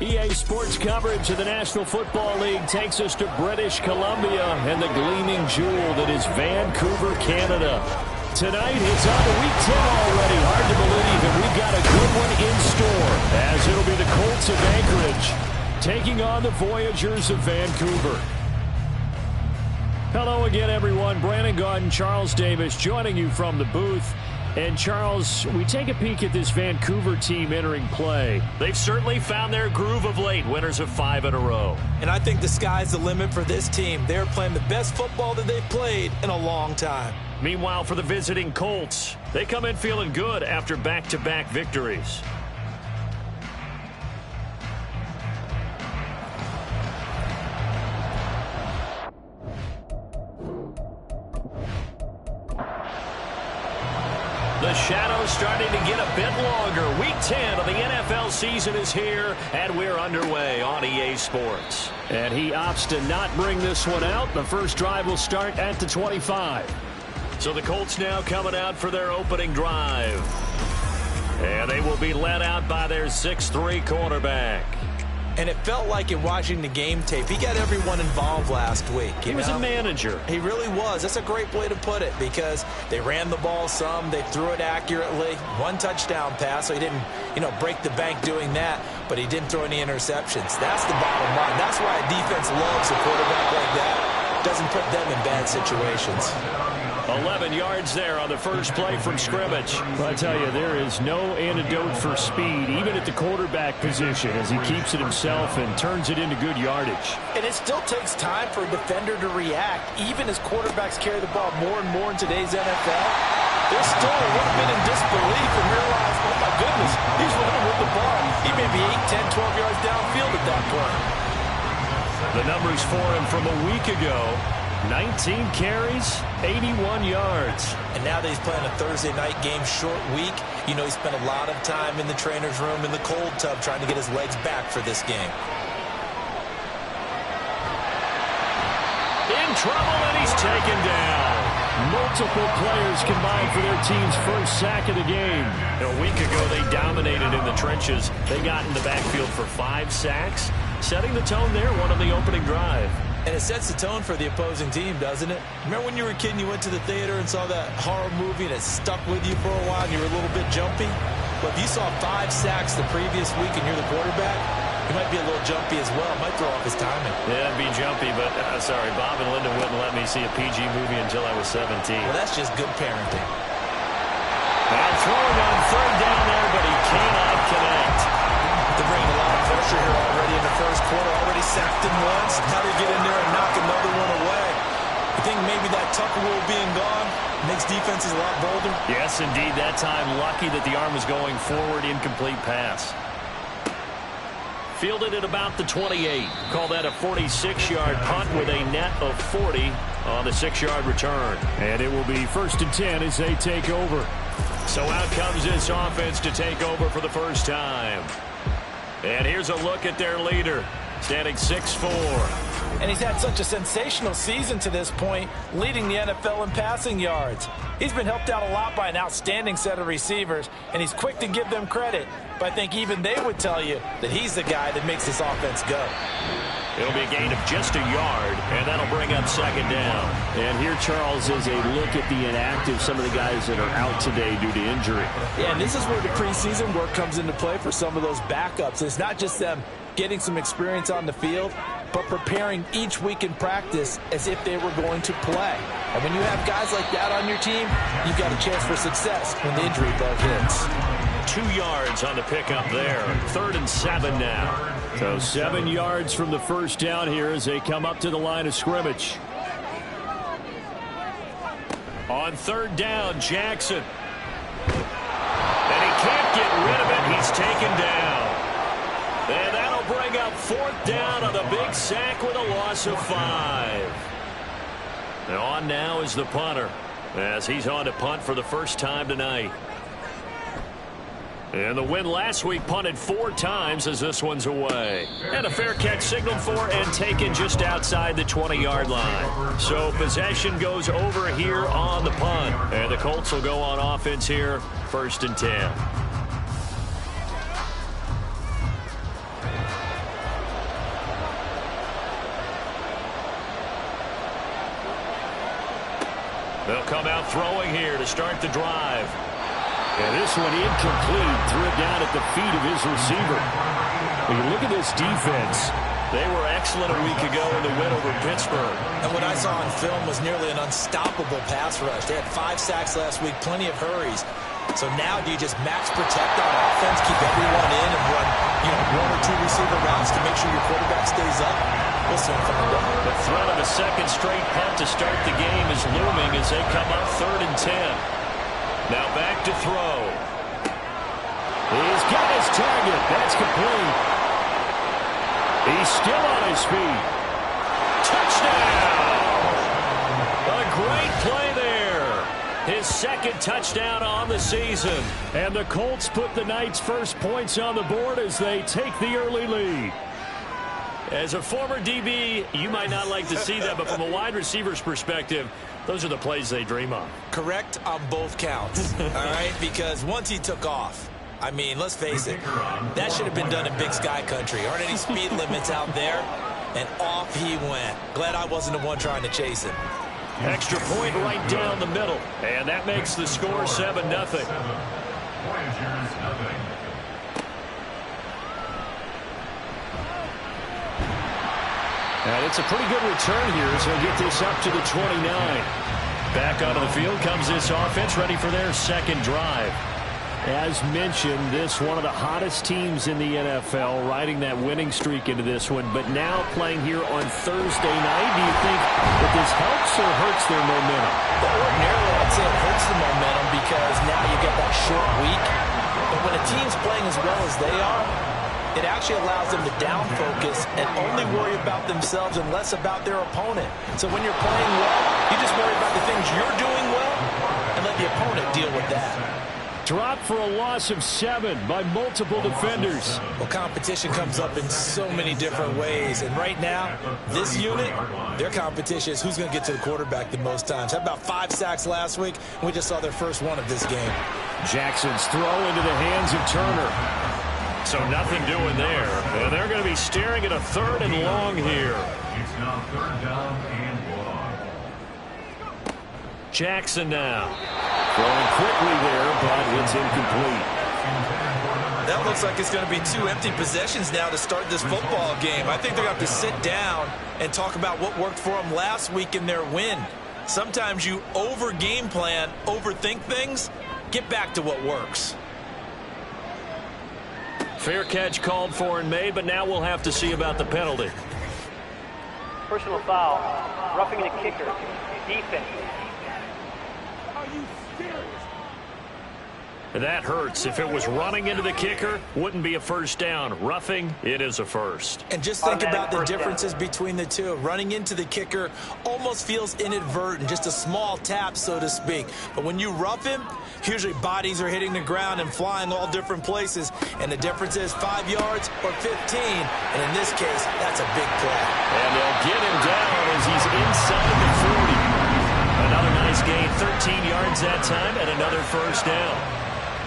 EA Sports coverage of the National Football League takes us to British Columbia and the gleaming jewel that is Vancouver, Canada. Tonight, it's on to Week 10 already. Hard to believe, and we've got a good one in store, as it'll be the Colts of Anchorage taking on the Voyagers of Vancouver. Hello again, everyone. Brandon Gaudin, Charles Davis joining you from the booth. And, Charles, we take a peek at this Vancouver team entering play. They've certainly found their groove of late, winners of 5 in a row. And I think the sky's the limit for this team. They're playing the best football that they've played in a long time. Meanwhile, for the visiting Colts, they come in feeling good after back-to-back victories. The shadow's starting to get a bit longer. Week 10 of the NFL season is here, and we're underway on EA Sports. And he opts to not bring this one out. The first drive will start at the 25. So the Colts now coming out for their opening drive. And they will be led out by their 6'3" quarterback. And it felt like in watching the game tape, he got everyone involved last week. He was a manager. He really was. That's a great way to put it because they ran the ball some. They threw it accurately. 1 touchdown pass, so he didn't, break the bank doing that, but he didn't throw any interceptions. That's the bottom line. That's why a defense loves a quarterback like that. Doesn't put them in bad situations. 11 yards there on the first play from scrimmage. Well, I tell you, there is no antidote for speed, even at the quarterback position, as he keeps it himself and turns it into good yardage. And it still takes time for a defender to react, even as quarterbacks carry the ball more and more in today's NFL. They're still a little bit in disbelief and realize, oh my goodness, he's running with the ball. He may be 8, 10, 12 yards downfield at that point. The numbers for him from a week ago: 19 carries, 81 yards. And now that he's playing a Thursday night game, short week, he spent a lot of time in the trainer's room in the cold tub trying to get his legs back for this game. In trouble, and he's taken down. Multiple players combined for their team's first sack of the game. A week ago, they dominated in the trenches. They got in the backfield for 5 sacks, setting the tone there, one on the opening drive. And it sets the tone for the opposing team, doesn't it? Remember when you were a kid and you went to the theater and saw that horror movie and it stuck with you for a while and you were a little bit jumpy? Well, if you saw 5 sacks the previous week and you're the quarterback, you might be a little jumpy as well. Might throw off his timing. Yeah, it'd be jumpy, but sorry, Bob and Linda wouldn't let me see a PG movie until I was 17. Well, that's just good parenting. And throwing on third down there, but he cannot connect. They're bringing a lot of pressure here already in the first quarter. Already sacked him once. Now they get in there and knock another one away. I think maybe that Tucker rule being gone makes defenses a lot bolder. Yes, indeed. That time, lucky that the arm was going forward. Incomplete pass. Fielded at about the 28. Call that a 46-yard punt with a net of 40 on the 6-yard return. And it will be 1st and 10 as they take over. So out comes this offense to take over for the first time. And here's a look at their leader, standing 6'4". And he's had such a sensational season to this point, leading the NFL in passing yards. He's been helped out a lot by an outstanding set of receivers, and he's quick to give them credit. But I think even they would tell you that he's the guy that makes this offense go. It'll be a gain of just a yard, and that'll bring up 2nd down. And here, Charles, is a look at the inactive, some of the guys that are out today due to injury. Yeah, and this is where the preseason work comes into play for some of those backups. It's not just them getting some experience on the field, but preparing each week in practice as if they were going to play. And when you have guys like that on your team, you've got a chance for success when the injury bug hits. 2 yards on the pickup there. 3rd and 7 now. So 7 yards from the first down here as they come up to the line of scrimmage. On 3rd down, Jackson. And he can't get rid of it. He's taken down. And that'll bring up 4th down on the big sack with a loss of 5. And on now is the punter, as he's on to punt for the first time tonight. And the win last week punted 4 times as this one's away. And a fair catch signaled for and taken just outside the 20-yard line. So possession goes over here on the punt. And the Colts will go on offense here, 1st and 10. They'll come out throwing here to start the drive. And this one incomplete. Threw it down at the feet of his receiver. When you look at this defense, they were excellent a week ago in the win over Pittsburgh. And what I saw on film was nearly an unstoppable pass rush. They had 5 sacks last week, plenty of hurries. So now do you just max protect on offense, keep everyone in, and run 1 or 2 receiver routes to make sure your quarterback stays up? We'll soon find out. The threat of a second straight punt to start the game is looming as they come up 3rd and 10. Now back to throw. He's got his target. That's complete. He's still on his feet. Touchdown! A great play there. His 2nd touchdown on the season. And the Colts put the night's first points on the board as they take the early lead. As a former DB, you might not like to see that, but from a wide receiver's perspective, those are the plays they dream of. Correct on both counts, all right? Because once he took off, I mean, let's face it, that should have been done in Big Sky country. Aren't any speed limits out there? And off he went. Glad I wasn't the one trying to chase him. Extra point right down the middle, and that makes the score 7-0. And it's a pretty good return here as he'll get this up to the 29. Back onto the field comes this offense, ready for their 2nd drive. As mentioned, this one of the hottest teams in the NFL, riding that winning streak into this one, but now playing here on Thursday night. Do you think that this helps or hurts their momentum? Well, ordinarily, I'd say it hurts the momentum because now you get that short week. But when a team's playing as well as they are, it actually allows them to down focus and only worry about themselves and less about their opponent. So when you're playing well, you just worry about the things you're doing well and let the opponent deal with that. Dropped for a loss of 7 by multiple defenders. Well, competition comes up in so many different ways. And right now, this unit, their competition is who's going to get to the quarterback the most times. Had about 5 sacks last week, and we just saw their first one of this game. Jackson's throw into the hands of Turner. So nothing doing there. And they're going to be staring at a 3rd and long here. It's now 3rd down and long. Jackson now. Throwing quickly there, but it's incomplete. That looks like it's going to be 2 empty possessions now to start this football game. I think they're going to have to sit down and talk about what worked for them last week in their win. Sometimes you over-game plan, overthink things. Get back to what works. Fair catch called for and made, but now we'll have to see about the penalty. Personal foul, roughing the kicker, defense. That hurts. If it was running into the kicker, wouldn't be a first down. Roughing, it is a first. And just think about the differences between the two. Running into the kicker almost feels inadvertent, just a small tap, so to speak. But when you rough him, usually bodies are hitting the ground and flying all different places. And the difference is 5 yards or 15. And in this case, that's a big play. And they'll get him down as he's inside the 40. Another nice gain, 13 yards that time, and another first down.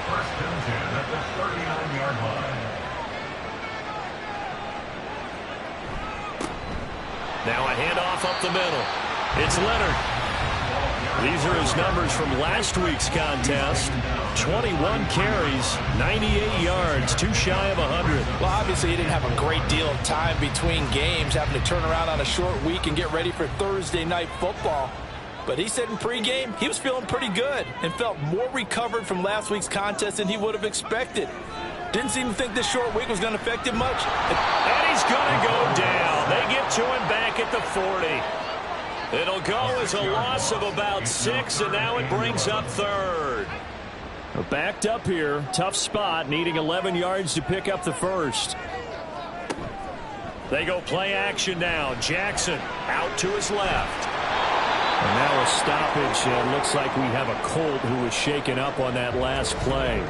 First and 10 at the 39-yard line. Now a handoff up the middle. It's Leonard. These are his numbers from last week's contest. 21 carries, 98 yards, too shy of 100. Well, obviously he didn't have a great deal of time between games, having to turn around on a short week and get ready for Thursday night football. But he said in pregame he was feeling pretty good and felt more recovered from last week's contest than he would have expected. Didn't seem to think this short week was going to affect him much. And he's going to go down. They get to him back at the 40. It'll go as a loss of about 6, and now it brings up 3rd. Backed up here. Tough spot, needing 11 yards to pick up the first. They go play action now. Jackson out to his left. And now a stoppage, and looks like we have a Colt who was shaken up on that last play.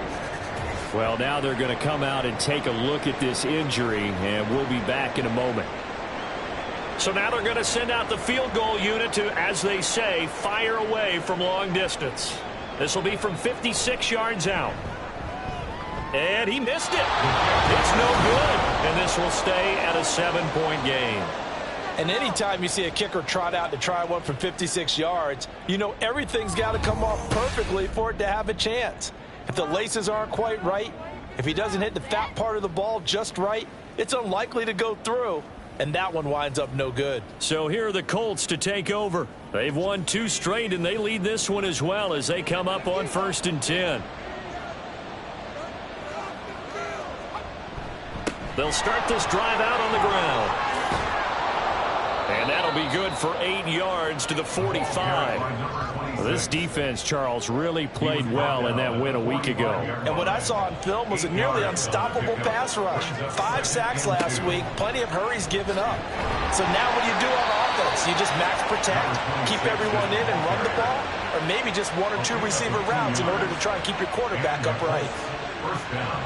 Well, now they're going to come out and take a look at this injury, and we'll be back in a moment. So now they're going to send out the field goal unit to, as they say, fire away from long distance. This will be from 56 yards out. And he missed it. It's no good. And this will stay at a 7-point game. And anytime you see a kicker trot out to try one from 56 yards, you know everything's got to come off perfectly for it to have a chance. If the laces aren't quite right, if he doesn't hit the fat part of the ball just right, it's unlikely to go through, and that one winds up no good. So here are the Colts to take over. They've won 2 straight, and they lead this one as well as they come up on 1st and 10. They'll start this drive out on the ground. And that'll be good for 8 yards to the 45. This defense, Charles, really played well in that win a week ago. And what I saw on film was a nearly unstoppable pass rush. 5 sacks last week, plenty of hurries given up. So now what do you do on offense? You just max protect, keep everyone in and run the ball, or maybe just 1 or 2 receiver routes in order to try and keep your quarterback upright. First down.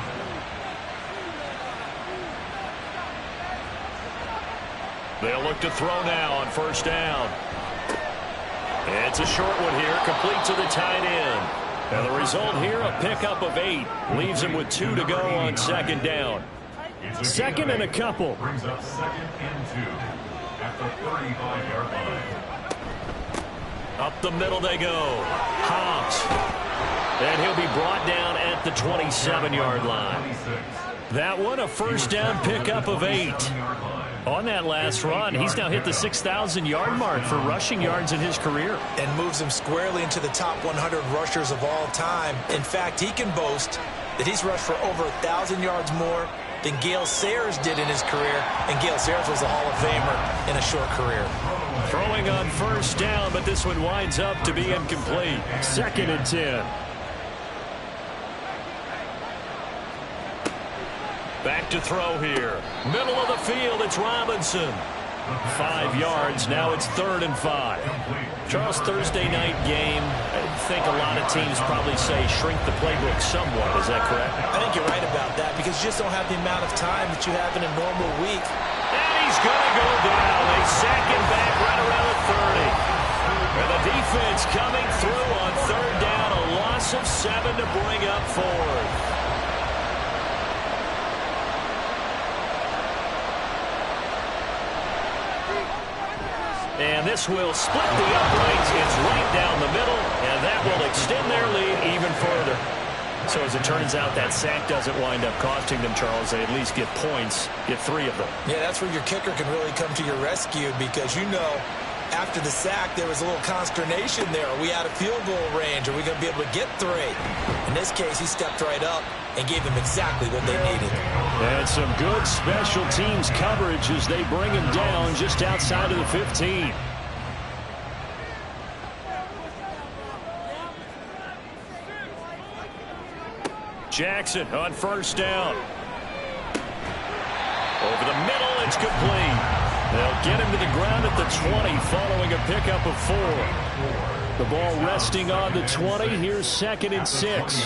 They'll look to throw now on 1st down. It's a short one here, complete to the tight end. And the result here, a pickup of 8. Leaves him with 2 to go on 2nd down. 2nd and a couple. Brings up 2nd and 2 at the 35-yard line. Up the middle they go. Hobbs. And he'll be brought down at the 27-yard line. That one, a 1st down pickup of 8. On that last run, he's now hit the 6,000-yard mark for rushing yards in his career. And moves him squarely into the top 100 rushers of all time. In fact, he can boast that he's rushed for over 1,000 yards more than Gale Sayers did in his career. And Gale Sayers was a Hall of Famer in a short career. Throwing on 1st down, but this one winds up to be incomplete. 2nd and 10. Back to throw here. Middle of the field, it's Robinson. 5 yards, now it's 3rd and 5. Charles, Thursday night game, I think a lot of teams probably say shrink the playbook somewhat. Is that correct? I think you're right about that because you just don't have the amount of time that you have in a normal week. And he's going to go down. They sack him back right around the 30. And the defense coming through on 3rd down, a loss of 7 to bring up 4th. And this will split the uprights. It's right down the middle, and that will extend their lead even further. So as it turns out, that sack doesn't wind up costing them, Charles. They at least get points, get 3 of them. Yeah, that's where your kicker can really come to your rescue because, you know, after the sack, there was a little consternation there. Are we out of field goal range? Are we going to be able to get 3? In this case, he stepped right up and gave them exactly what they needed. And some good special teams coverage as they bring him down just outside of the 15. Jackson on 1st down. Over the middle, it's complete. They'll get him to the ground at the 20 following a pickup of 4. The ball resting on the 20. Here's 2nd and 6.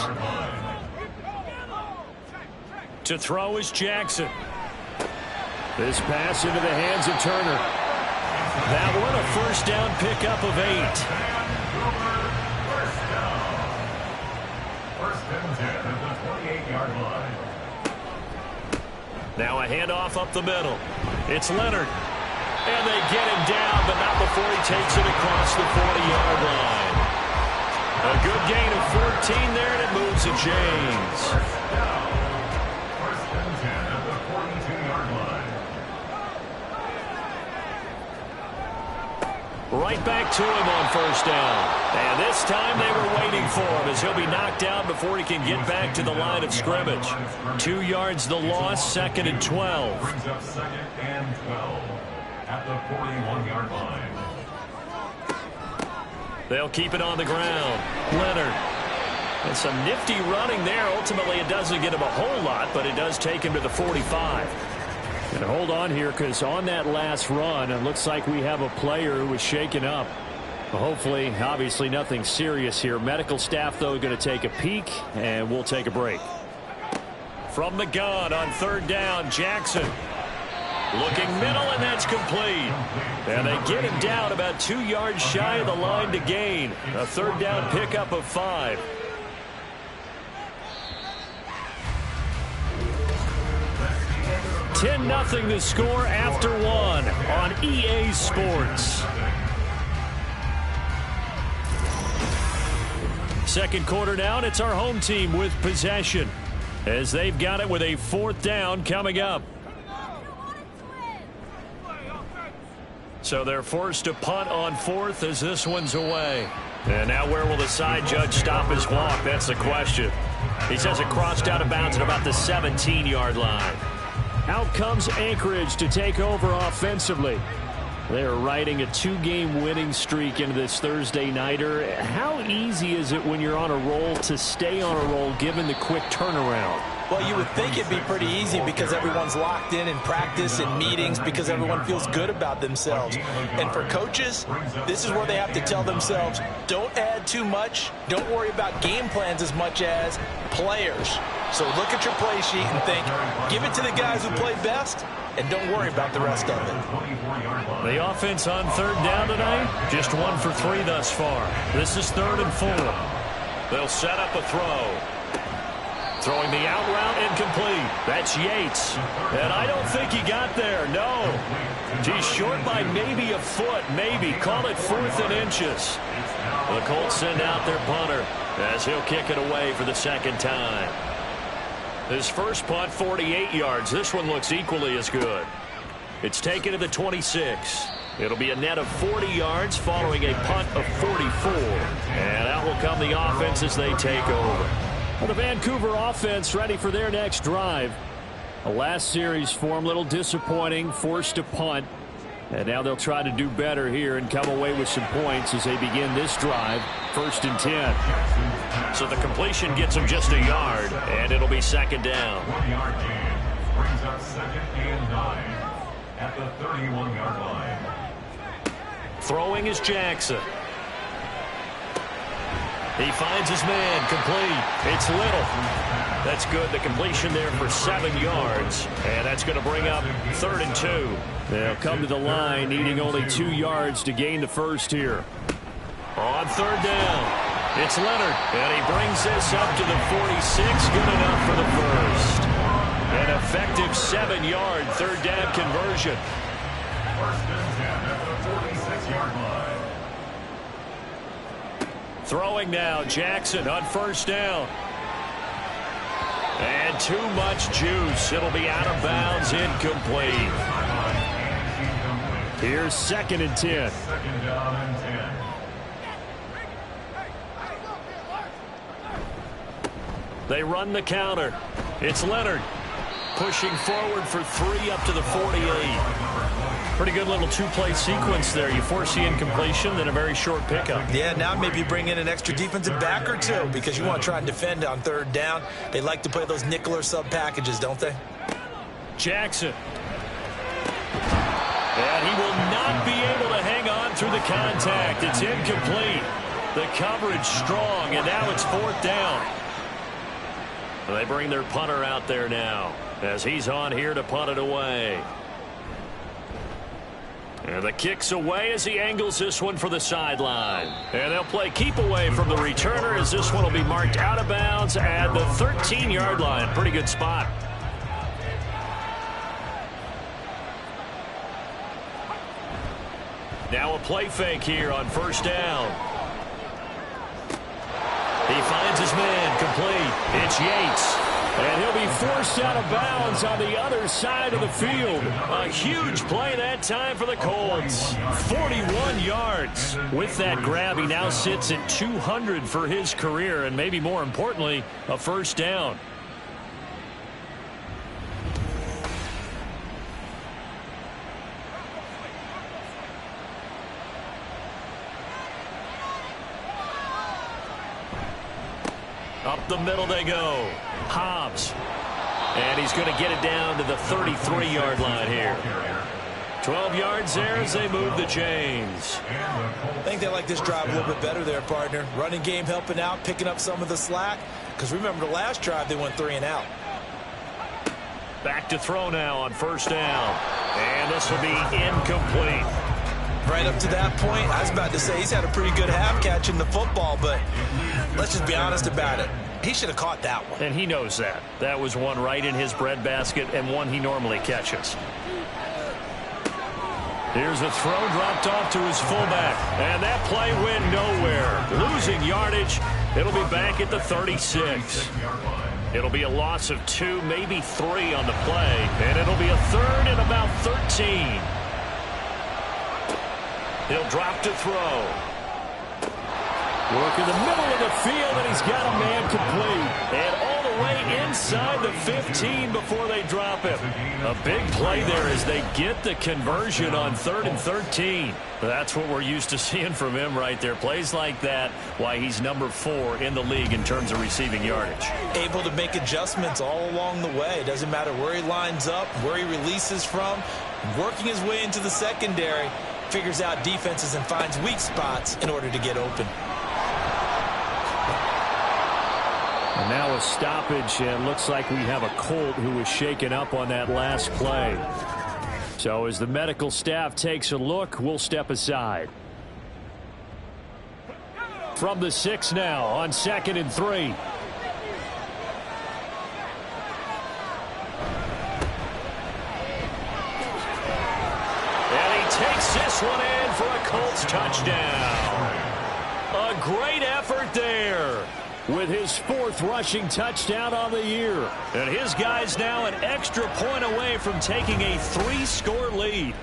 To throw is Jackson. This pass into the hands of Turner. That one, a 1st down pickup of 8. First and 10 at the 28-yard line. Now a handoff up the middle. It's Leonard. And they get him down, but not before he takes it across the 40-yard line. A good gain of 14 there, and it moves the chains. First and 10 at the 42-yard line. Right back to him on 1st down. And this time they were waiting for him as he'll be knocked down before he can get back to the line of scrimmage. 2 yards the loss, 2nd and 12. Brings up 2nd and 12 at the 41-yard line. They'll keep it on the ground. Leonard. And some nifty running there. Ultimately, it doesn't get him a whole lot, but it does take him to the 45. And hold on here because on that last run, it looks like we have a player who was shaken up. Hopefully, obviously nothing serious here. Medical staff, though, going to take a peek, and we'll take a break. From the gun on 3rd down, Jackson. Looking middle, and that's complete. And they get him down about 2 yards shy of the line to gain. A 3rd down pickup of 5. 10-0 the score after one on EA Sports. Second quarter now, and it's our home team with possession as they've got it with a 4th down coming up. So they're forced to punt on 4th as this one's away. And now where will the side judge stop his walk? That's the question. He says it crossed out of bounds at about the 17-yard line. Out comes Anchorage to take over offensively. They're riding a 2-game winning streak into this Thursday nighter. How easy is it when you're on a roll to stay on a roll given the quick turnaround? Well, you would think it'd be pretty easy because everyone's locked in practice and meetings because everyone feels good about themselves. And for coaches, this is where they have to tell themselves, don't add too much. Don't worry about game plans as much as players. So look at your play sheet and think, give it to the guys who play best, and don't worry about the rest of it. The offense on 3rd down tonight, just 1 for 3 thus far. This is 3rd and 4. They'll set up a throw. Throwing the out route incomplete. That's Yates. And I don't think he got there. No. He's short by maybe a foot. Maybe. Call it 4th and inches. The Colts send out their punter as he'll kick it away for the 2nd time. His first punt, 48 yards. This one looks equally as good. It's taken to the 26. It'll be a net of 40 yards following a punt of 44. And out will come the offense as they take over. Well, the Vancouver offense ready for their next drive. The last series for them, a little disappointing, forced to punt. And now they'll try to do better here and come away with some points as they begin this drive. 1st and 10. So the completion gets them just a yard, and it'll be 2nd down. 1-yard gain brings up 2nd and 9 at the 31-yard line. Throwing is Jackson. He finds his man, complete. It's Little. That's good. The completion there for 7 yards. And that's going to bring up 3rd and 2. They'll come to the line, needing only 2 yards to gain the first here. On 3rd down, it's Leonard. And he brings this up to the 46. Good enough for the first. An effective 7-yard 3rd down conversion. 1st and 10 at the 46-yard line. Throwing now, Jackson on 1st down. And too much juice. It'll be out of bounds, incomplete. Here's 2nd and 10. 2nd down and 10. They run the counter. It's Leonard pushing forward for 3 up to the 48. Pretty good little 2-play sequence there. You force the incompletion, then a very short pickup. Yeah, now maybe you bring in an extra defensive back or 2 because you want to try and defend on 3rd down. They like to play those nickel or sub packages, don't they? Jackson. And he will not be able to hang on through the contact. It's incomplete. The coverage strong, and now it's 4th down. They bring their punter out there now as he's on here to punt it away. And the kick's away as he angles this one for the sideline. And they'll play keep away from the returner as this one will be marked out of bounds at the 13-yard line. Pretty good spot. Now a play fake here on 1st down. He finds his man, complete. It's Yates. And he'll be forced out of bounds on the other side of the field. A huge play that time for the Colts. 41 yards. With that grab, he now sits at 200 for his career, and maybe more importantly, a 1st down. Up the middle they go. Hobbs. And he's going to get it down to the 33-yard line here. 12 yards there as they move the chains. I think they like this drive a little bit better there, partner. Running game helping out, picking up some of the slack. Because remember the last drive, they went 3 and out. Back to throw now on 1st down. And this will be incomplete. Right up to that point, I was about to say he's had a pretty good half catching the football, but let's just be honest about it. He should have caught that one. And he knows that. That was one right in his breadbasket and one he normally catches. Here's a throw dropped off to his fullback. And that play went nowhere. Losing yardage. It'll be back at the 36. It'll be a loss of 2, maybe 3 on the play. And it'll be a third and about 13. He'll drop to throw. Work in the middle of the field, and he's got a man complete. And all the way inside the 15 before they drop him. A big play there as they get the conversion on 3rd and 13. That's what we're used to seeing from him right there. Plays like that, why he's number 4 in the league in terms of receiving yardage. Able to make adjustments all along the way. It doesn't matter where he lines up, where he releases from. Working his way into the secondary, figures out defenses and finds weak spots in order to get open. And now a stoppage, and looks like we have a Colt who was shaken up on that last play. So as the medical staff takes a look, we'll step aside. From the 6 now on 2nd and 3. And he takes this one in for a Colts touchdown. A great effort there, with his 4th rushing touchdown on the year. And his guy's now an extra point away from taking a 3-score lead.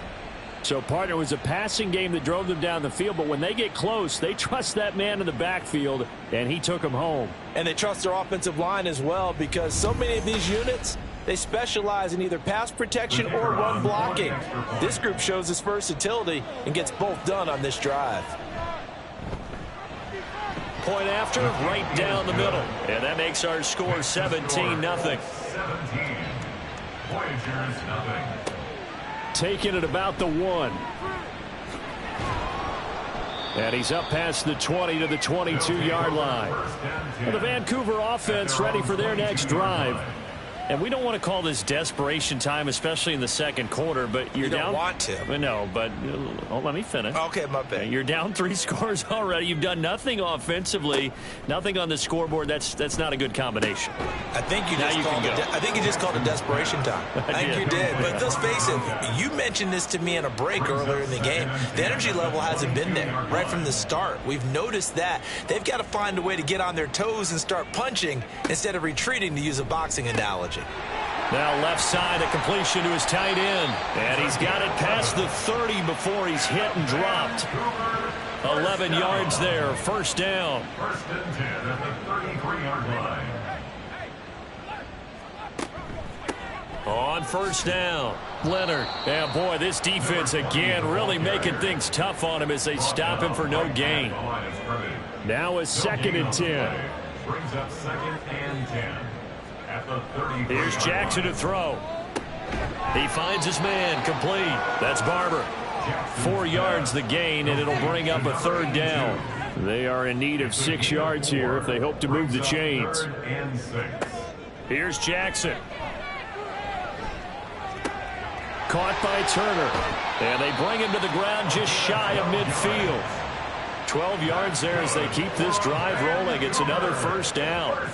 So, partner, it was a passing game that drove them down the field, but when they get close, they trust that man in the backfield, and he took them home. And they trust their offensive line as well, because so many of these units, they specialize in either pass protection or run blocking. This group shows its versatility and gets both done on this drive. Point after, right down the middle. And that makes our score 17-0. 17. Voyagers, nothing. Taking it about the 1. And he's up past the 20 to the 22-yard line. Well, the Vancouver offense ready for their next drive. And we don't want to call this desperation time, especially in the second quarter, but you're down. You don't want to. No, but let me finish. Okay, my bad. You're down 3 scores already. You've done nothing offensively, nothing on the scoreboard. That's not a good combination. I think you just called it desperation time. I think you did. But let's face it, you mentioned this to me in a break earlier in the game. The energy level hasn't been there right from the start. We've noticed that. They've got to find a way to get on their toes and start punching instead of retreating, to use a boxing analogy. Now left side, a completion to his tight end. And he's got it past the 30 before he's hit and dropped. 11 yards there, 1st down. 1st and 10 at the 33-yard line. On 1st down, Leonard. And boy, this defense again really making things tough on him as they stop him for no gain. Now a 2nd and 10. Brings up 2nd and 10. Here's Jackson to throw. He finds his man, complete. That's Barber. 4 yards the gain, and it'll bring up a 3rd down. They are in need of 6 yards here if they hope to move the chains. Here's Jackson. Caught by Turner. And they bring him to the ground just shy of midfield. 12 yards there as they keep this drive rolling. It's another 1st down.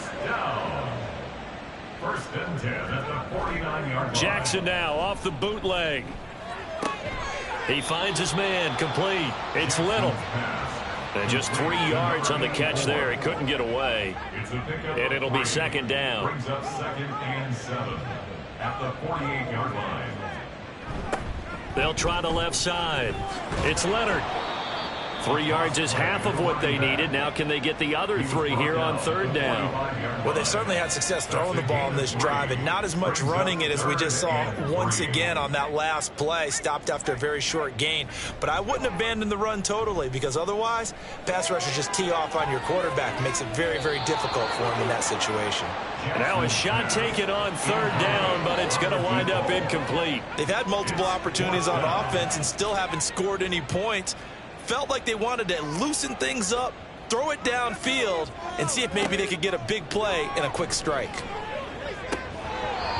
1st and 10 at the 49-yard line. Jackson now off the bootleg. He finds his man, complete. It's Little. And just 3 yards on the catch there. He couldn't get away. And it'll be 2nd down. Brings up 2nd and 7 at the 48-yard line. They'll try the left side. It's Leonard. 3 yards is half of what they needed. Now can they get the other 3 here on 3rd down? Well, they certainly had success throwing the ball in this drive, and not as much running it as we just saw once again on that last play. Stopped after a very short gain. But I wouldn't abandon the run totally, because otherwise, pass rushers just tee off on your quarterback. Makes it very, very difficult for him in that situation. Now a shot taken on 3rd down, but it's going to wind up incomplete. They've had multiple opportunities on offense and still haven't scored any points. Felt like they wanted to loosen things up, throw it downfield, and see if maybe they could get a big play and a quick strike.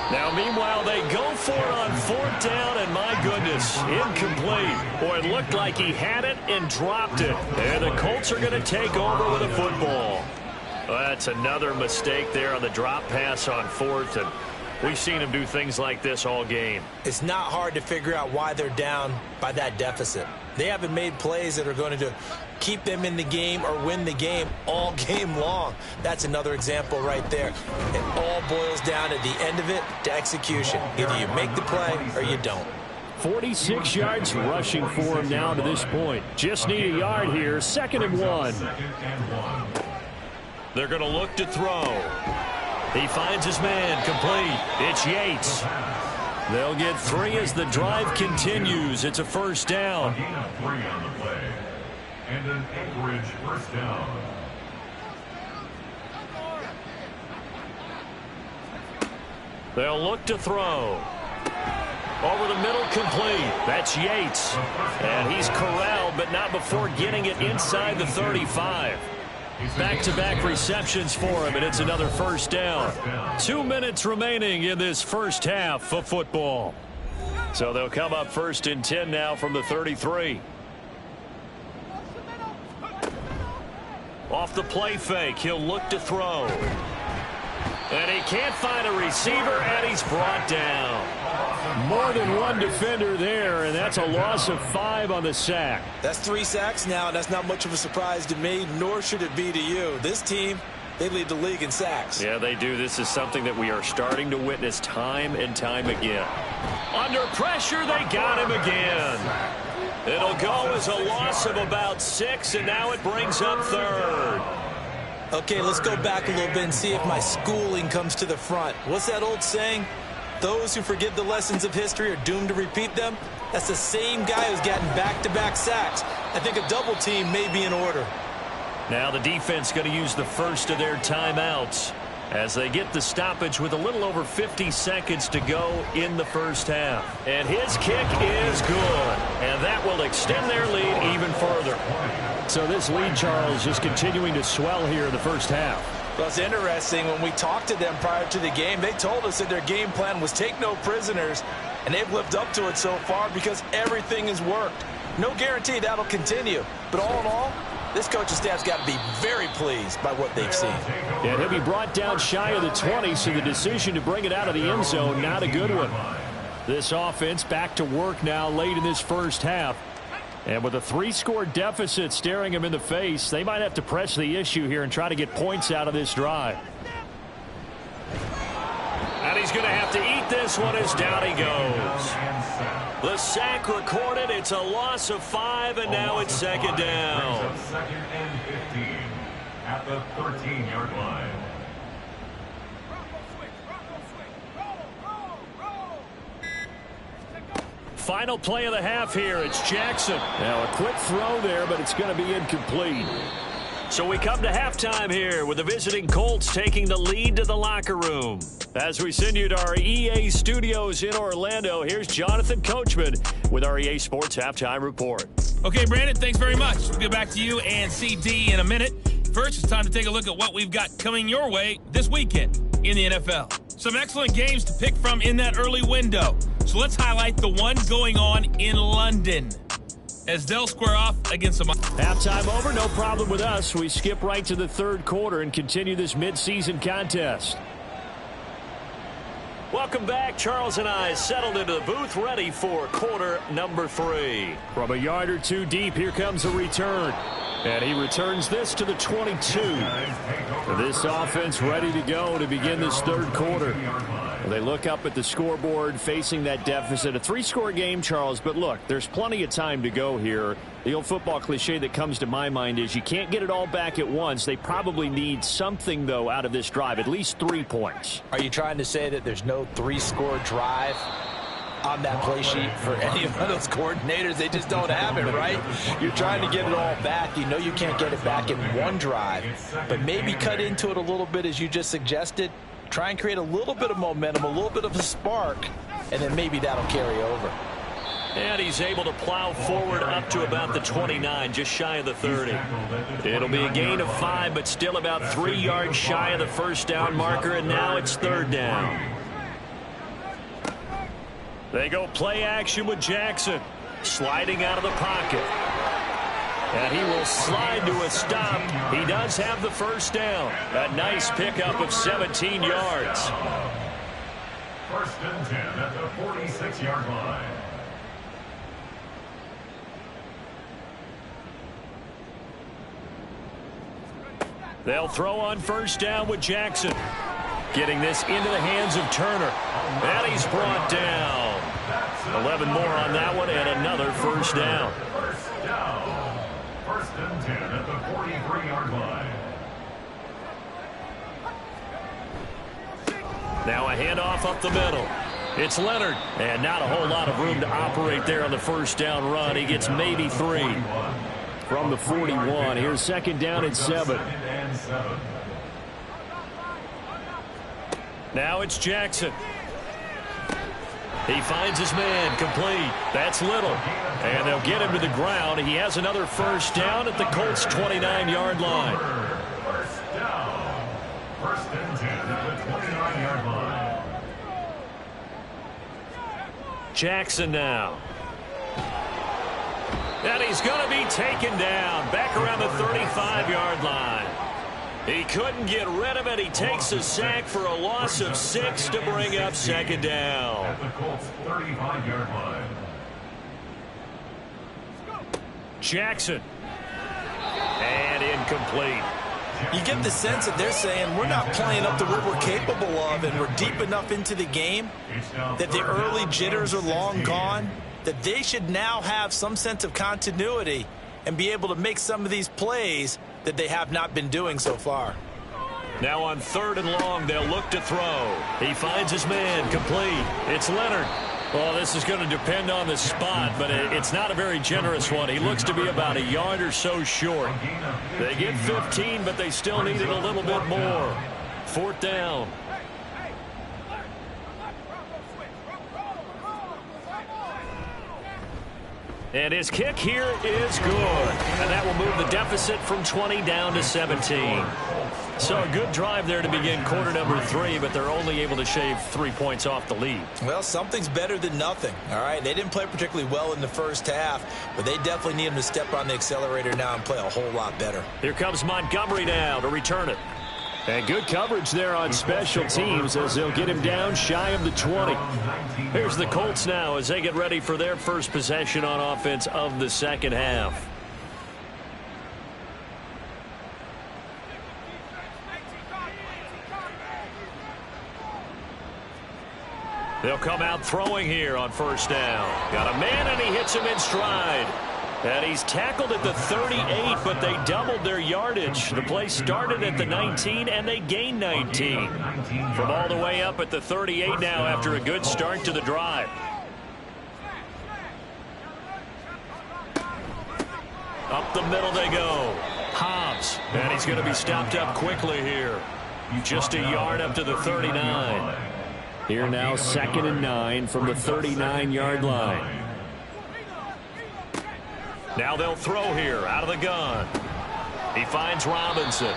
Now, meanwhile, they go for it on 4th down, and my goodness, incomplete. Boy, it looked like he had it and dropped it. And the Colts are going to take over with a football. Well, that's another mistake there on the drop pass on fourth, and we've seen him do things like this all game. It's not hard to figure out why they're down by that deficit. They haven't made plays that are going to keep them in the game or win the game all game long. That's another example right there. It all boils down at the end of it to execution. Either you make the play or you don't. 46 yards rushing for him now to this point. Just need a yard here. 2nd and 1. They're going to look to throw. He finds his man complete. It's Yates. They'll get 3 as the drive continues. It's a first down. A gain of 3 on the play. And an Anchorage first down. They'll look to throw. Over the middle, complete. That's Yates. And he's corralled, but not before getting it inside the 35. Back-to-back receptions for him, and it's another first down. 2 minutes remaining in this first half of football. So they'll come up 1st and 10 now from the 33. Off the play fake, he'll look to throw. And he can't find a receiver, and he's brought down. More than one defender there, and that's a loss of 5 on the sack. That's 3 sacks now, and that's not much of a surprise to me, nor should it be to you. This team, they lead the league in sacks. Yeah, they do. This is something that we are starting to witness time and time again. Under pressure, they got him again. It'll go as a loss of about 6, and now it brings up 3rd. Okay, let's go back a little bit and see if my schooling comes to the front. What's that old saying? Those who forget the lessons of history are doomed to repeat them. That's the same guy who's gotten back-to-back sacks. I think a double team may be in order. Now the defense going to use the first of their timeouts as they get the stoppage with a little over 50 seconds to go in the first half. And his kick is good. And that will extend their lead even further. So this lead, Charles, just continuing to swell here in the first half. Well, it's interesting. When we talked to them prior to the game, they told us that their game plan was take no prisoners, and they've lived up to it so far because everything has worked. No guarantee that'll continue. But all in all, this coaching staff's got to be very pleased by what they've seen. And he'll be brought down shy of the 20, so the decision to bring it out of the end zone, not a good one. This offense back to work now late in this first half. And with a 3-score deficit staring him in the face, they might have to press the issue here and try to get points out of this drive. And he's going to have to eat this one as down he goes. The sack recorded. It's a loss of 5, and now it's 2nd down. 2nd and 15 at the 13-yard line. Final play of the half here. It's Jackson. Now a quick throw there, but it's going to be incomplete. So we come to halftime here with the visiting Colts taking the lead to the locker room. As we send you to our EA studios in Orlando, here's Jonathan Coachman with our EA Sports Halftime Report. Okay, Brandon, thanks very much. We'll get back to you and CD in a minute. First, it's time to take a look at what we've got coming your way this weekend in the NFL. Some excellent games to pick from in that early window. So let's highlight the one going on in London as they'll square off against them. Halftime over, no problem with us. We skip right to the 3rd quarter and continue this midseason contest. Welcome back. Charles and I settled into the booth, ready for quarter number 3. From a yard or 2 deep, here comes a return. And he returns this to the 22. This offense ready to go to begin this 3rd quarter. They look up at the scoreboard facing that deficit. A 3-score game, Charles, but look, there's plenty of time to go here. The old football cliche that comes to my mind is you can't get it all back at once. They probably need something, though, out of this drive, at least 3 points. Are you trying to say that there's no 3-score drive on that play sheet for any of those coordinators? They just don't have it, right? You're trying to get it all back. You know you can't get it back in one drive, but maybe cut into it a little bit as you just suggested. Try and create a little bit of momentum, a little bit of a spark, and then maybe that'll carry over. And he's able to plow forward up to about the 29, just shy of the 30. It'll be a gain of 5, but still about 3 yards shy of the first down marker, and now it's 3rd down. They go play action with Jackson, sliding out of the pocket. And he will slide to a stop. He does have the first down. A nice pickup of 17 yards. First and 10 at the 46-yard line. They'll throw on first down with Jackson. Getting this into the hands of Turner. And he's brought down. 11 more on that one and another first down. First down. First and 10 at the 43-yard line. Now a handoff up the middle. It's Leonard. And not a whole lot of room to operate there on the first down run. He gets maybe 3. From the 41, here's second down and 7. Now it's Jackson. He finds his man, complete. That's Little. And they'll get him to the ground. He has another first down at the Colts' 29-yard line. First down. First and 10 at the 29-yard line. Jackson now. And he's going to be taken down back around the 35-yard line. He couldn't get rid of it. He takes a sack for a loss of 6 to bring up second down. At the Colts' 35-yard line. Jackson. And incomplete. You get the sense that they're saying we're not playing up to what we're capable of, and we're deep enough into the game that the early jitters are long gone, that they should now have some sense of continuity and be able to make some of these plays that they have not been doing so far. Now on third and long, they'll look to throw. He finds his man, complete. It's Leonard. Well, this is going to depend on the spot, but it's not a very generous one. He looks to be about a yard or so short. They get 15, but they still need it a little bit more. Fourth down. And his kick here is good. And that will move the deficit from 20 down to 17. So a good drive there to begin quarter number 3, but they're only able to shave 3 points off the lead. Well, something's better than nothing, all right? They didn't play particularly well in the first half, but they definitely need them to step on the accelerator now and play a whole lot better. Here comes Montgomery now to return it. And good coverage there on special teams as they'll get him down shy of the 20. Here's the Colts now as they get ready for their first possession on offense of the second half. They'll come out throwing here on first down. Got a man, and he hits him in stride. And he's tackled at the 38, but they doubled their yardage. The play started at the 19, and they gained 19. From all the way up at the 38 now after a good start to the drive. Up the middle they go. Hobbs, and he's going to be stopped up quickly here. Just a yard up to the 39. Here now, second and 9 from the 39-yard line. Now they'll throw here out of the gun. He finds Robinson.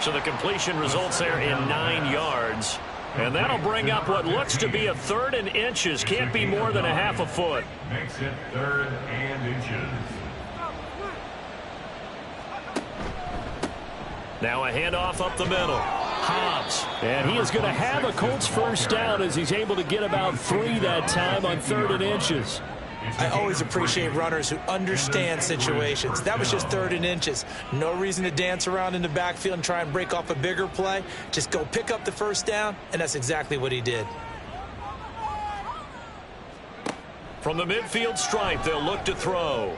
So the completion results there in 9 yards. And that'll bring up what looks to be a third and inches. Can't be more than a half a foot. Makes it third and inches. Now a handoff up the middle. Hobbs. And he is going to have a Colts first down as he's able to get about 3 that time on third and inches. I always appreciate runners who understand situations. That was just third and inches. No reason to dance around in the backfield and try and break off a bigger play. Just go pick up the first down, and that's exactly what he did. From the midfield stripe, they'll look to throw.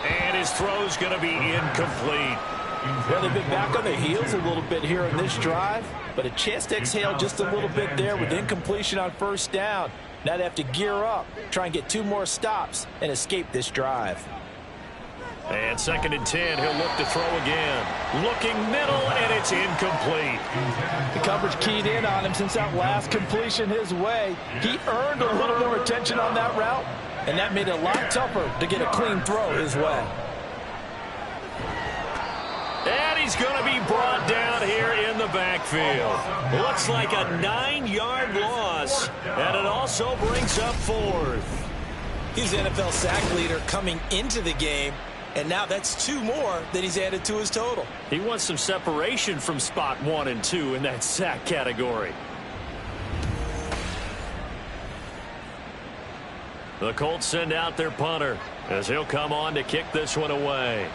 And his throw's going to be incomplete. Well, they've been back on their heels a little bit here in this drive, but a chance to exhale just a little bit there with incompletion on first down. Now they have to gear up, try and get 2 more stops, and escape this drive. And second and 10, he'll look to throw again. Looking middle, and it's incomplete. The coverage keyed in on him since that last completion his way. He earned a little more attention on that route, and that made it a lot tougher to get a clean throw his way. And he's going to be brought down here in the backfield. Looks like a 9-yard loss, and it also brings up 4th. He's the NFL sack leader coming into the game, and now that's 2 more that he's added to his total. He wants some separation from spot 1 and 2 in that sack category. The Colts send out their punter as he'll come on to kick this one away.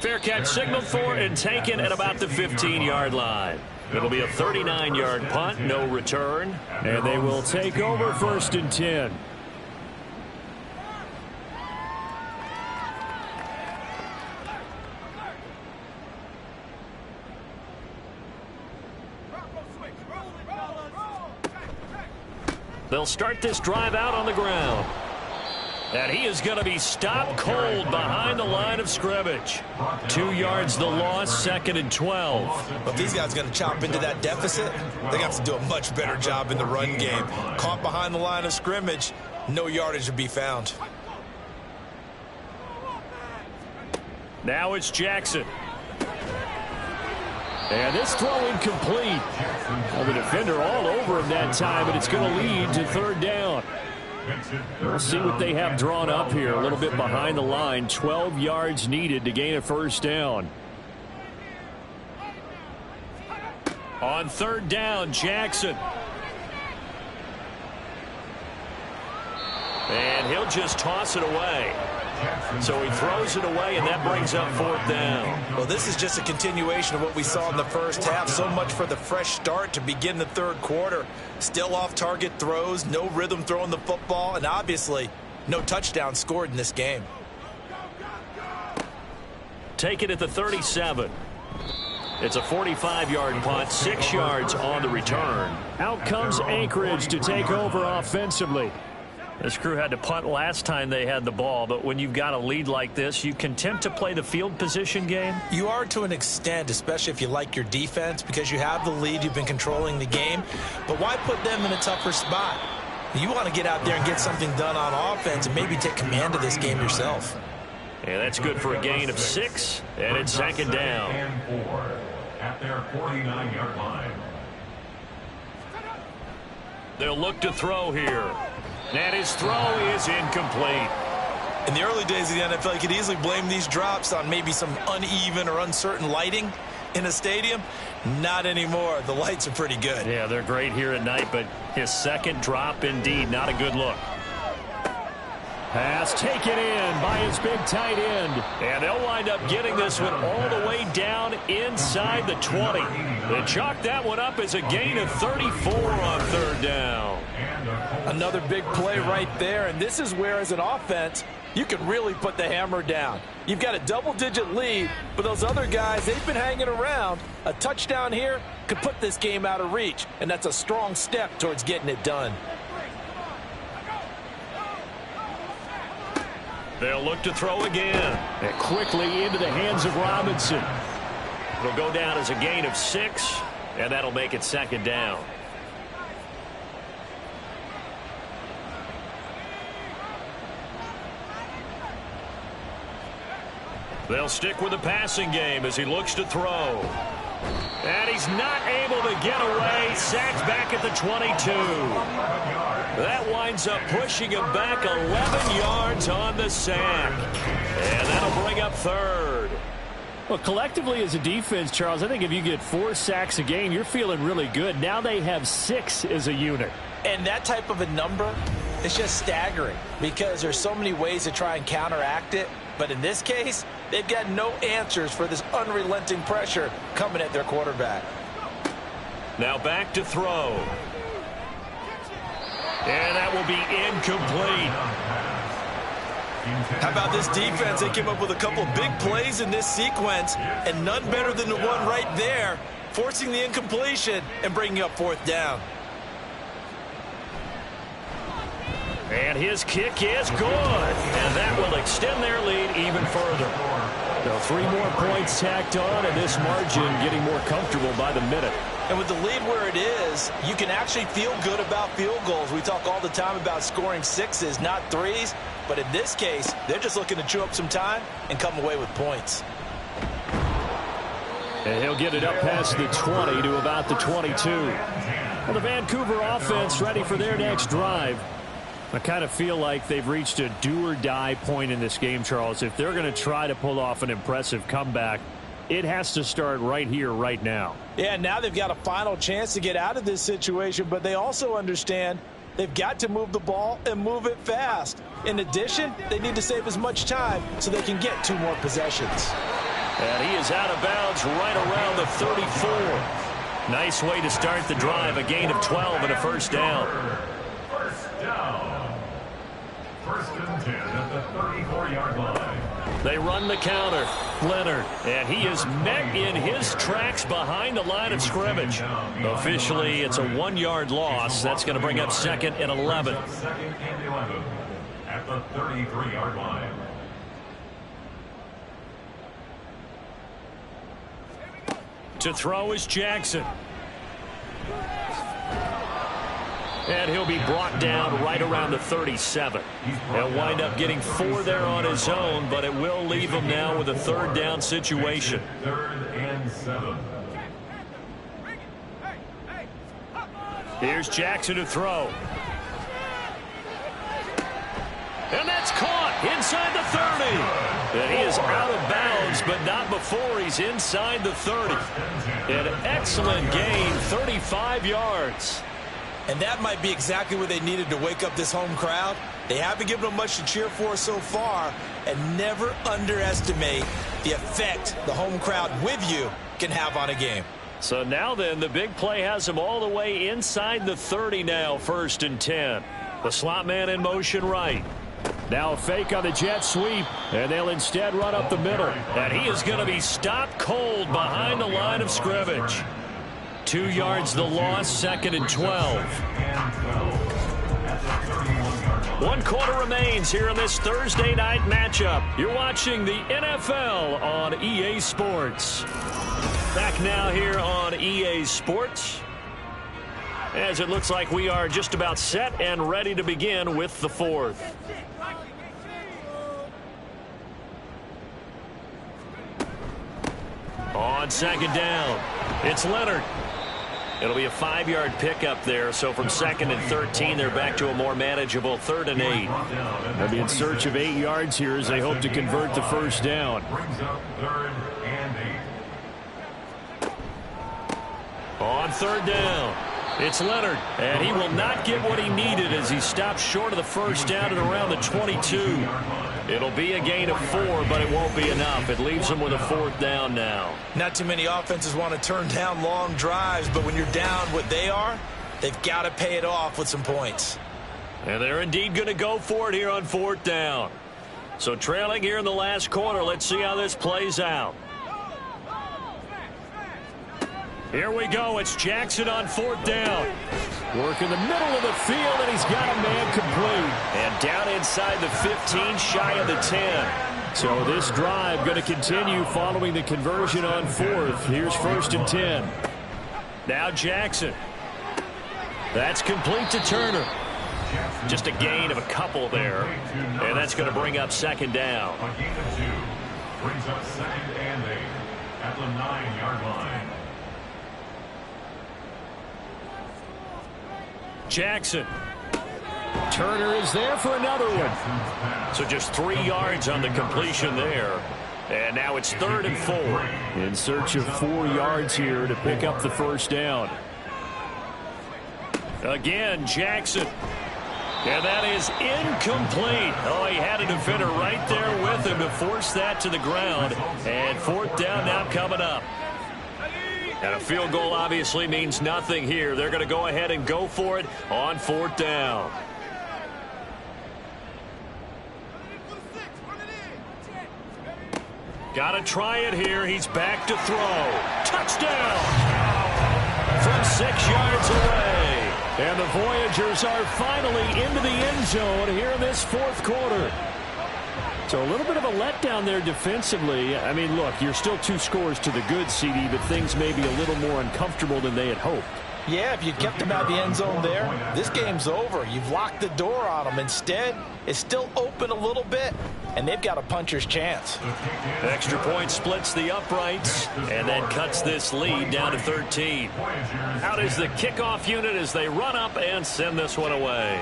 Fair catch signaled for and taken at about the 15-yard line. It'll be a 39-yard punt, no return, and they will take over 1st and 10. They'll start this drive out on the ground. And he is going to be stopped cold behind the line of scrimmage. 2 yards the loss, 2nd and 12. But if these guys are going to chop into that deficit, they're going to have to do a much better job in the run game. Caught behind the line of scrimmage, no yardage to be found. Now it's Jackson. And this throw incomplete. Well, the defender all over him that time, but it's going to lead to 3rd down. We'll see what they have drawn up here. A little bit behind the line. 12 yards needed to gain a 1st down. On 3rd down, Jackson. And he'll just toss it away. So he throws it away, and that brings up 4th down. Well, this is just a continuation of what we saw in the first half. So much for the fresh start to begin the 3rd quarter. Still off-target throws, no rhythm throwing the football, and obviously no touchdown scored in this game. Take it at the 37. It's a 45-yard punt, 6 yards on the return. Out comes Anchorage to take over offensively. This crew had to punt last time they had the ball, but when you've got a lead like this, you content to play the field position game? You are to an extent, especially if you like your defense, because you have the lead, you've been controlling the game. But why put them in a tougher spot? You want to get out there and get something done on offense and maybe take command of this game yourself. And that's good for a gain of 6, and it's 2nd down. And 4 at their 49-yard line. They'll look to throw here. And his throw is incomplete. In the early days of the NFL, you could easily blame these drops on maybe some uneven or uncertain lighting in a stadium. Not anymore. The lights are pretty good. Yeah, they're great here at night, but his 2nd drop, indeed, not a good look. Pass taken in by his big tight end. And they'll wind up getting this one all the way down inside the 20. They chalk that one up as a gain of 34 on 3rd down. Another big play right there, and this is where, as an offense, you can really put the hammer down. You've got a double-digit lead, but those other guys, they've been hanging around. A touchdown here could put this game out of reach, and that's a strong step towards getting it done. They'll look to throw again. And quickly into the hands of Robinson. It'll go down as a gain of 6, and that'll make it 2nd down. They'll stick with the passing game as he looks to throw. And he's not able to get away. Sacked back at the 22. That winds up pushing him back 11 yards on the sack. And that'll bring up 3rd. Well, collectively as a defense, Charles, I think if you get 4 sacks a game, you're feeling really good. Now they have 6 as a unit. And that type of a number is just staggering because there's so many ways to try and counteract it. But in this case, they've got no answers for this unrelenting pressure coming at their quarterback. Now back to throw. And that will be incomplete. How about this defense? They came up with a couple big plays in this sequence, and none better than the one right there, forcing the incompletion and bringing up 4th down. And his kick is good. And that will extend their lead even further. Now 3 more points tacked on, and this margin getting more comfortable by the minute. And with the lead where it is, you can actually feel good about field goals. We talk all the time about scoring 6s, not 3s. But in this case, they're just looking to chew up some time and come away with points. And he'll get it up past the 20 to about the 22. Well, the Vancouver offense ready for their next drive. I kind of feel like they've reached a do-or-die point in this game, Charles. If they're going to try to pull off an impressive comeback, it has to start right here, right now. Yeah, now they've got a final chance to get out of this situation, but they also understand they've got to move the ball and move it fast. In addition, they need to save as much time so they can get 2 more possessions. And he is out of bounds right around the 34. Nice way to start the drive, a gain of 12 and a first down. First down. First and 10 at the 34-yard line. They run the counter. Leonard, and he is met in his tracks behind the line of scrimmage. Officially, it's a 1-yard loss. That's going to bring up 2nd and 11. 2nd and 11 at the 33-yard line. To throw is Jackson. And he'll be brought down right around the 37. He'll wind up getting 4 there on his own, but it will leave him now with a 3rd down situation. 3rd and 7. Here's Jackson to throw. And that's caught inside the 30. And he is out of bounds, but not before he's inside the 30. An excellent gain, 35 yards. And that might be exactly what they needed to wake up this home crowd. They haven't given them much to cheer for so far, and never underestimate the effect the home crowd with you can have on a game. So now then, the big play has him all the way inside the 30 now, 1st and 10. The slot man in motion right. Now a fake on the jet sweep, and they'll instead run up the middle. And he is going to be stopped cold behind the line of scrimmage. 2 yards the loss, 2nd and 12. 1 quarter remains here in this Thursday night matchup. You're watching the NFL on EA Sports. Back now here on EA Sports, as it looks like we are just about set and ready to begin with the 4th. On 2nd down, it's Leonard. It'll be a 5-yard pickup there, so from 2nd and 13, they're back to a more manageable 3rd and 8. They'll be in search of 8 yards here as they hope to convert the first down. Brings up 3rd and 8. On 3rd down, it's Leonard, and he will not get what he needed as he stops short of the first down at around the 22. It'll be a gain of 4, but it won't be enough. It leaves them with a 4th down now. Not too many offenses want to turn down long drives, but when you're down what they are, they've got to pay it off with some points. And they're indeed going to go for it here on 4th down. So trailing here in the last quarter, let's see how this plays out. Here we go. It's Jackson on 4th down. Work in the middle of the field, and he's got a man complete. And down inside the 15, shy of the 10. So this drive going to continue following the conversion on 4th. Here's 1st and 10. Now Jackson. That's complete to Turner. Just a gain of a couple there. And that's going to bring up 2nd down. A gain of 2. Brings up 2nd and 8 at the 9-yard line. Jackson. Turner is there for another one. So just 3 yards on the completion there. And now it's 3rd and 4. In search of 4 yards here to pick up the first down. Again, Jackson. And that is incomplete. Oh, he had a defender right there with him to force that to the ground. And 4th down now coming up. And a field goal obviously means nothing here. They're going to go ahead and go for it on 4th down. Got to try it here. He's back to throw. Touchdown! From 6 yards away. And the Voyagers are finally into the end zone here in this 4th quarter. So a little bit of a letdown there defensively. I mean, look, you're still 2 scores to the good, CD, but things may be a little more uncomfortable than they had hoped. Yeah, if you kept them out the end zone there, this game's over. You've locked the door on them. Instead, it's still open a little bit, and they've got a puncher's chance. Extra point splits the uprights and then cuts this lead down to 13. Out is the kickoff unit as they run up and send this one away.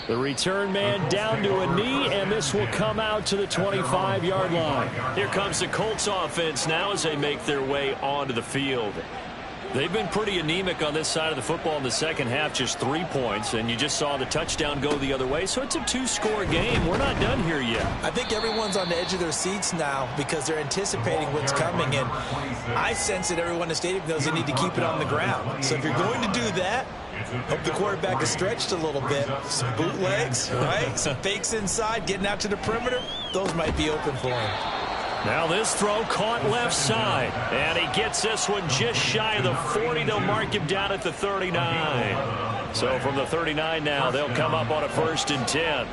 The return man down to a knee, and this will come out to the 25-yard line. Here comes the Colts offense now as they make their way onto the field. They've been pretty anemic on this side of the football in the second half, just 3 points, and you just saw the touchdown go the other way, so it's a 2-score game. We're not done here yet. I think everyone's on the edge of their seats now because they're anticipating what's coming, and I sense that everyone in the stadium knows they need to keep it on the ground. So if you're going to do that, hope the quarterback is stretched a little bit. Some bootlegs, right? Some fakes inside, getting out to the perimeter. Those might be open for him. Now this throw caught left side, and he gets this one just shy of the 40. They'll mark him down at the 39. So from the 39 now, they'll come up on a 1st and 10.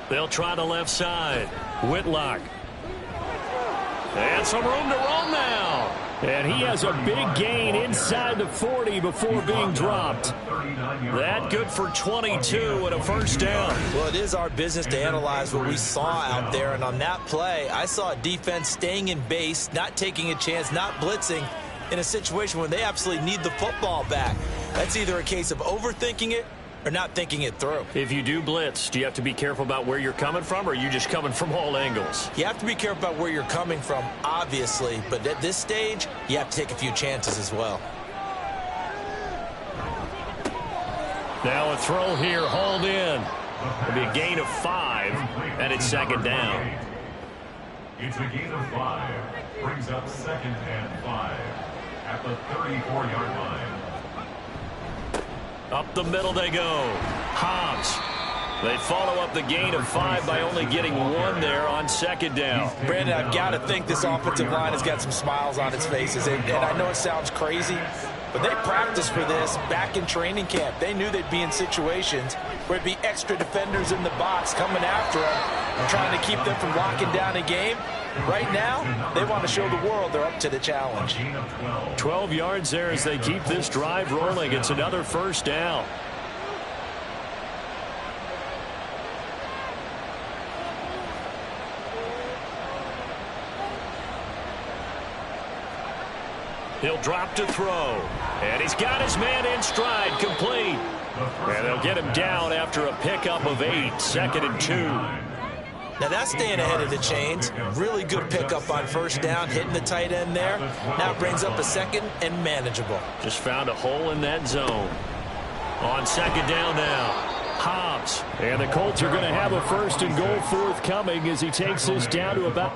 They'll try the left side. Whitlock. And some room to roam now. And he has a big gain inside the 40 before being dropped. That good for 22 and a 1st down. Well, it is our business to analyze what we saw out there. And on that play, I saw a defense staying in base, not taking a chance, not blitzing in a situation when they absolutely need the football back. That's either a case of overthinking it or not thinking it through. If you do blitz, do you have to be careful about where you're coming from, or are you just coming from all angles? You have to be careful about where you're coming from, obviously, but at this stage, you have to take a few chances as well. Now a throw here, hauled in. It'll be a gain of 5, and it's 2nd down. It's a gain of 5. Brings up 2nd and 5 at the 34-yard line. Up the middle they go. Hobbs. They follow up the gain of 5 by only getting 1 there on 2nd down. Brandon, I've got to think this offensive line has got some smiles on its faces. And I know it sounds crazy, but they practiced for this back in training camp. They knew they'd be in situations where it'd be extra defenders in the box coming after them and trying to keep them from locking down a game. Right now, they want to show the world they're up to the challenge. 12 yards there as they keep this drive rolling. It's another 1st down. He'll drop to throw. And he's got his man in stride, complete. And they'll get him down after a pickup of 8, 2nd and 2. Now that's staying ahead of the chains. Really good pickup on 1st down, hitting the tight end there. Now brings up a 2nd and manageable. Just found a hole in that zone. On 2nd down now, Hobbs. And the Colts are going to have a 1st and goal forthcoming as he takes this down to about...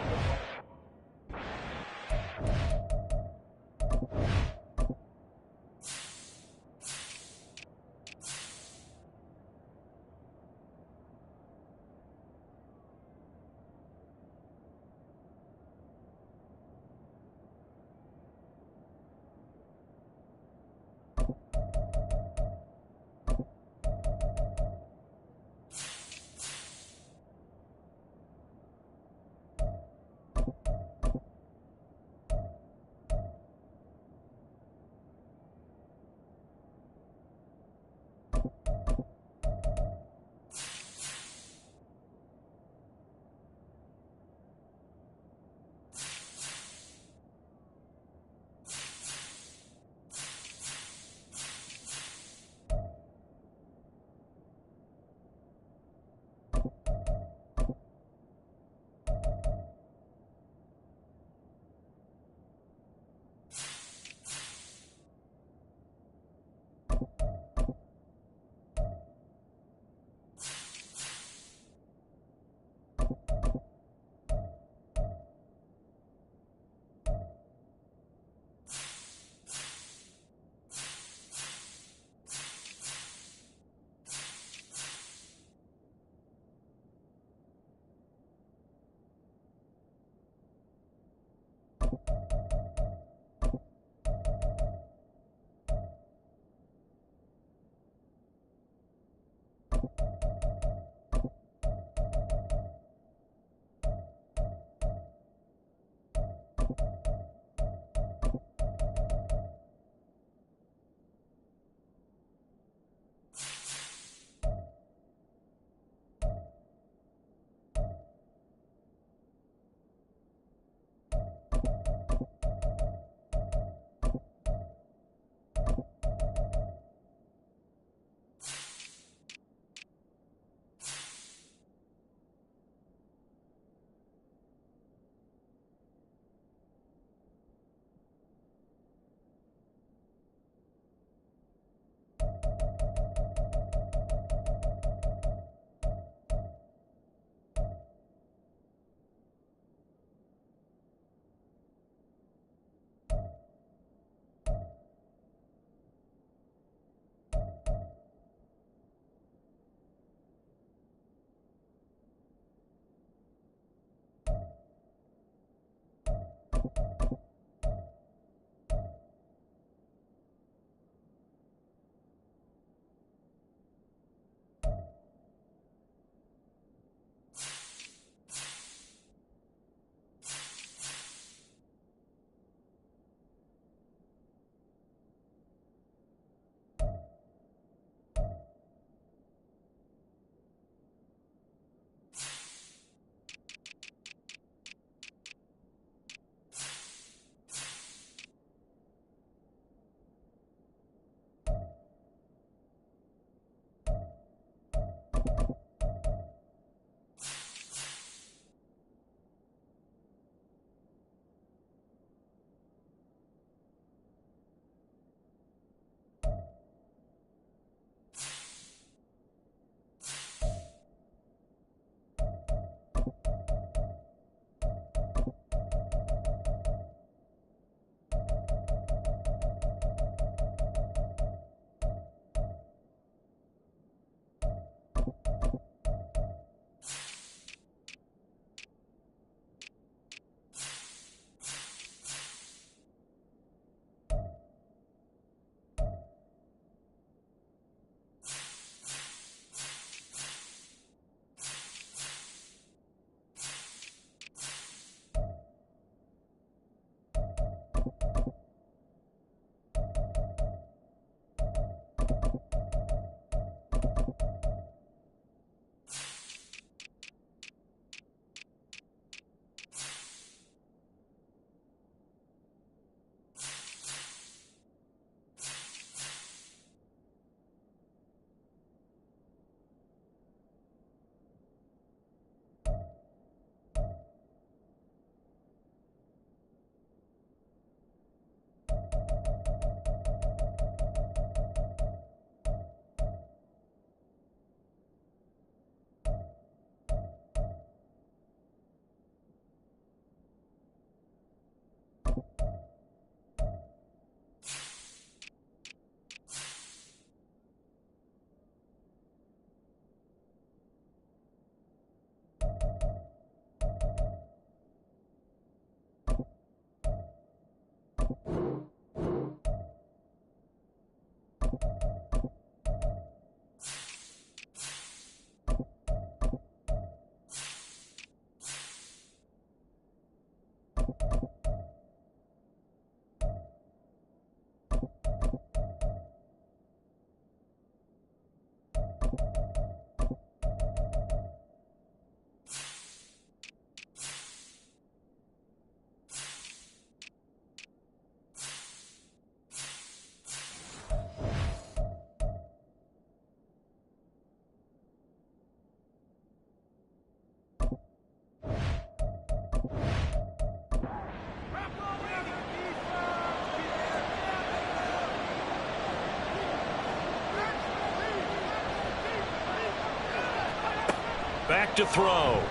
Back to throw.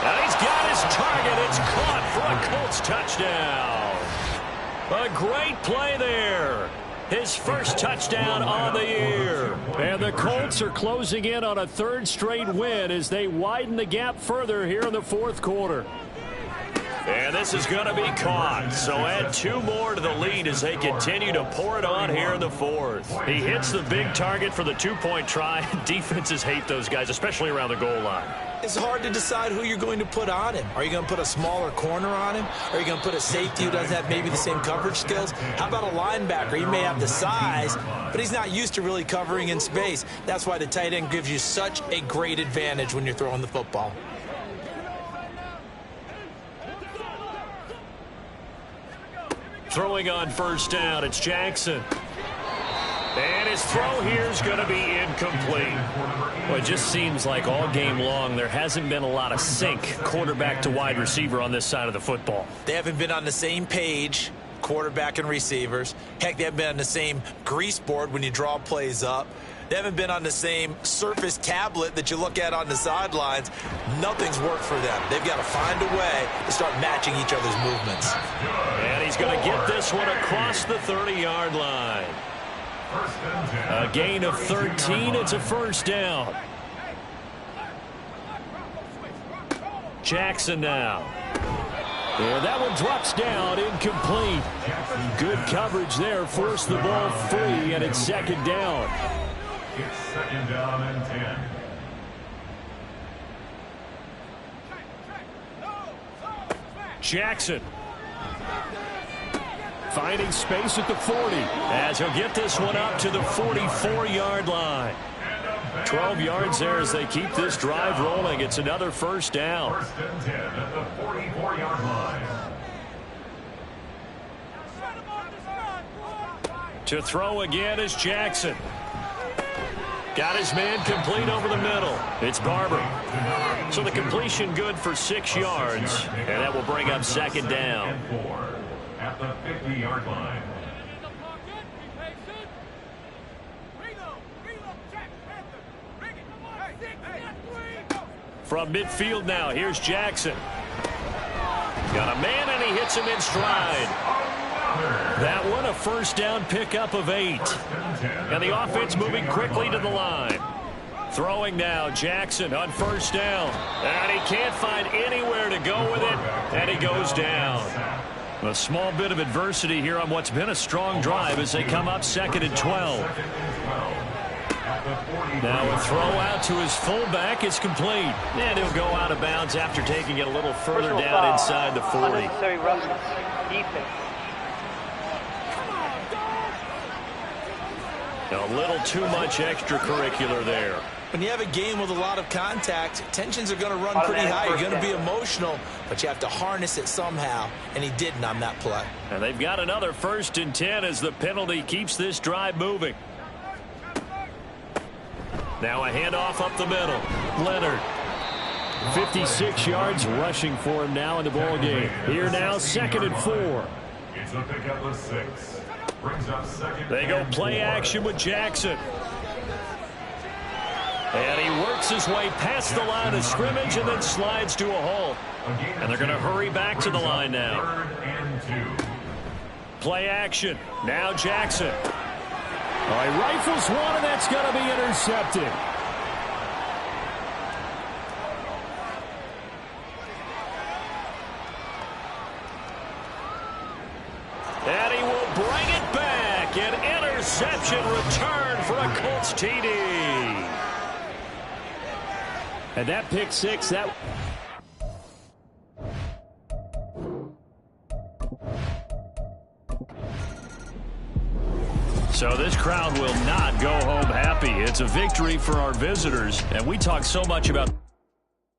And he's got his target. It's caught for a Colts touchdown. A great play there. His first touchdown on the year. And the Colts are closing in on a third straight win as they widen the gap further here in the fourth quarter. And this is going to be caught. So add 2 more to the lead as they continue to pour it on here in the fourth. He hits the big target for the 2-point try. Defenses hate those guys, especially around the goal line. It's hard to decide who you're going to put on him. Are you going to put a smaller corner on him? Are you going to put a safety who doesn't have maybe the same coverage skills? How about a linebacker? He may have the size, but he's not used to really covering in space. That's why the tight end gives you such a great advantage when you're throwing the football. Throwing on first down, it's Jackson. And his throw here is going to be incomplete. Well, it just seems like all game long there hasn't been a lot of sync quarterback to wide receiver on this side of the football. They haven't been on the same page, quarterback and receivers. Heck, they haven't been on the same grease board when you draw plays up. They haven't been on the same Surface tablet that you look at on the sidelines. Nothing's worked for them. They've got to find a way to start matching each other's movements. And he's going to get this one across the 30-yard line. A gain of 13. It's a first down. Jackson now. And that one drops down, incomplete. Good coverage there. Forced the ball free, and it's second down. It's second down and 10. Jackson finding space at the 40 as he'll get this one up to the 44-yard line. 12 yards there as they keep this drive rolling. It's another first down. First and 10 at the 44-yard line. To throw again is Jackson. Got his man complete over the middle. It's Barber. So the completion good for 6 yards, and that will bring up second down. At the 50-yard line. From midfield now, here's Jackson. Got a man, and he hits him in stride. That one a first down pickup of 8. And the offense moving quickly to the line. Throwing now, Jackson on first down. And he can't find anywhere to go with it, and he goes down. A small bit of adversity here on what's been a strong drive as they come up second and 12. Now a throw out to his fullback is complete. And he'll go out of bounds after taking it a little further down inside the 40. Unnecessary roughness. Defense. A little too much extracurricular there. When you have a game with a lot of contact, tensions are going to run pretty high. You're going to be emotional, but you have to harness it somehow, and he didn't on that play. And they've got another first and 10 as the penalty keeps this drive moving. Now a handoff up the middle. Leonard. 56 yards rushing for him now in the ball game. Here now, second and 4. It's a pickup of 6. Brings up second. They go play action with Jackson. And he works his way past the line of scrimmage and then slides to a halt. And they're going to hurry back to the line now. Play action. Now Jackson. All right, rifles one, and that's going to be intercepted. And he will bring it back and intercept interception return for a Colts TD. And that pick six, that... So this crowd will not go home happy. It's a victory for our visitors, and we talk so much about